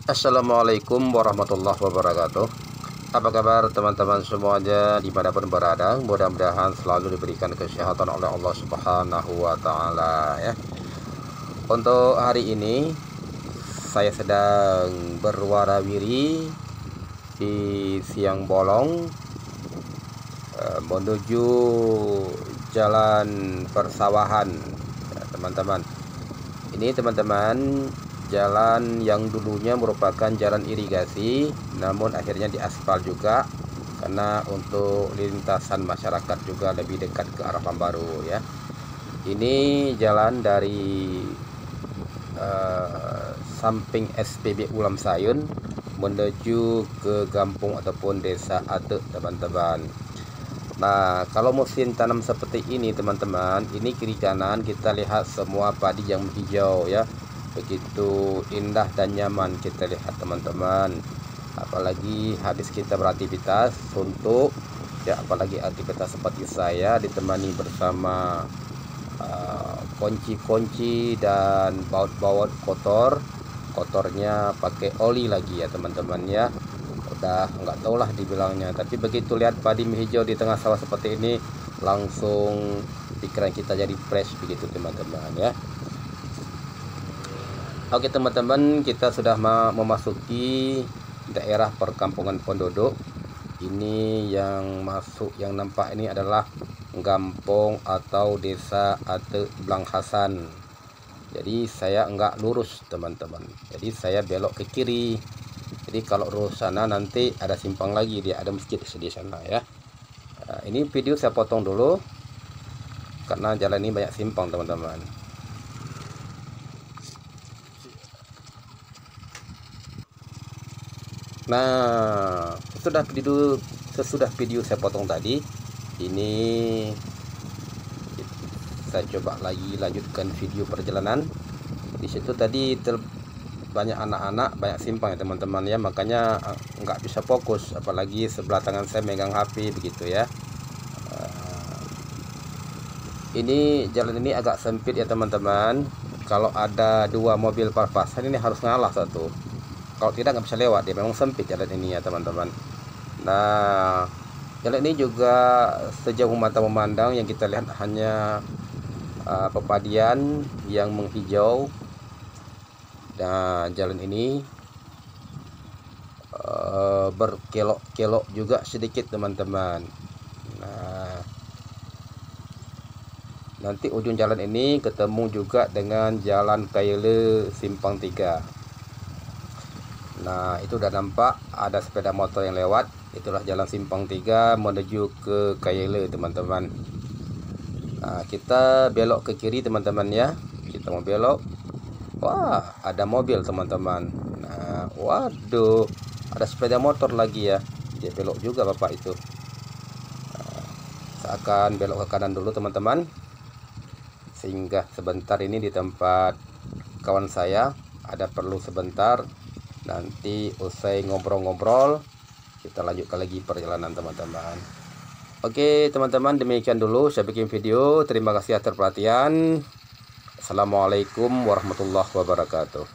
Assalamualaikum warahmatullahi wabarakatuh. Apa kabar teman-teman semuanya dimanapun berada? Mudah-mudahan selalu diberikan kesehatan oleh Allah Subhanahu wa Ta'ala ya. Untuk hari ini saya sedang berwarawiri di siang bolong menuju jalan persawahan ya, teman-teman. Ini teman-teman, jalan yang dulunya merupakan jalan irigasi, namun akhirnya diaspal juga karena untuk lintasan masyarakat juga lebih dekat ke arah Pambaru ya. Ini jalan dari samping SPB Ulam Sayun menuju ke kampung ataupun desa Ate teman-teman. Nah, kalau musim tanam seperti ini teman-teman, ini kiri kanan kita lihat semua padi yang hijau ya. Begitu indah dan nyaman kita lihat teman-teman. Apalagi habis kita beraktivitas untuk ya, apalagi aktivitas seperti saya ditemani bersama kunci-kunci dan baut-baut kotornya pakai oli lagi ya teman-teman ya. Udah nggak tahu lah dibilangnya, tapi begitu lihat padi hijau di tengah sawah seperti ini, langsung pikiran kita jadi fresh begitu teman-teman ya. Oke teman-teman, kita sudah memasuki daerah perkampungan penduduk. Ini yang masuk, yang nampak ini adalah kampung atau desa Ate Blanghasan. Jadi saya enggak lurus teman-teman, jadi saya belok ke kiri. Jadi kalau lurus sana nanti ada simpang lagi, dia ada masjid di sana ya. Nah, ini video saya potong dulu karena jalan ini banyak simpang teman-teman. Nah, sesudah video saya potong tadi, ini saya coba lagi lanjutkan video perjalanan. Di situ tadi banyak anak-anak, banyak simpang ya teman-teman ya, makanya nggak bisa fokus, apalagi sebelah tangan saya megang HP begitu ya. Ini jalan ini agak sempit ya teman-teman. Kalau ada dua mobil papasan ini harus ngalah satu, kalau tidak nggak bisa lewat, dia memang sempit jalan ini ya teman-teman. Nah, jalan ini juga sejauh mata memandang yang kita lihat hanya pepadian yang menghijau. Nah, jalan ini berkelok-kelok juga sedikit teman-teman. Nah, nanti ujung jalan ini ketemu juga dengan jalan Kayele Simpang 3. Nah, itu udah nampak ada sepeda motor yang lewat. Itulah jalan Simpang 3 menuju ke Kayele teman-teman. Nah, kita belok ke kiri teman-teman ya. Kita mau belok. Wah, ada mobil teman-teman. Nah, waduh, ada sepeda motor lagi ya. Dia belok juga bapak itu. Nah, saya akan belok ke kanan dulu teman-teman. Singgah sebentar ini di tempat kawan saya. Ada perlu sebentar. Nanti usai ngobrol-ngobrol, kita lanjutkan lagi perjalanan teman-teman. Oke teman-teman, demikian dulu saya bikin video. Terima kasih atas perhatian. Assalamualaikum warahmatullahi wabarakatuh.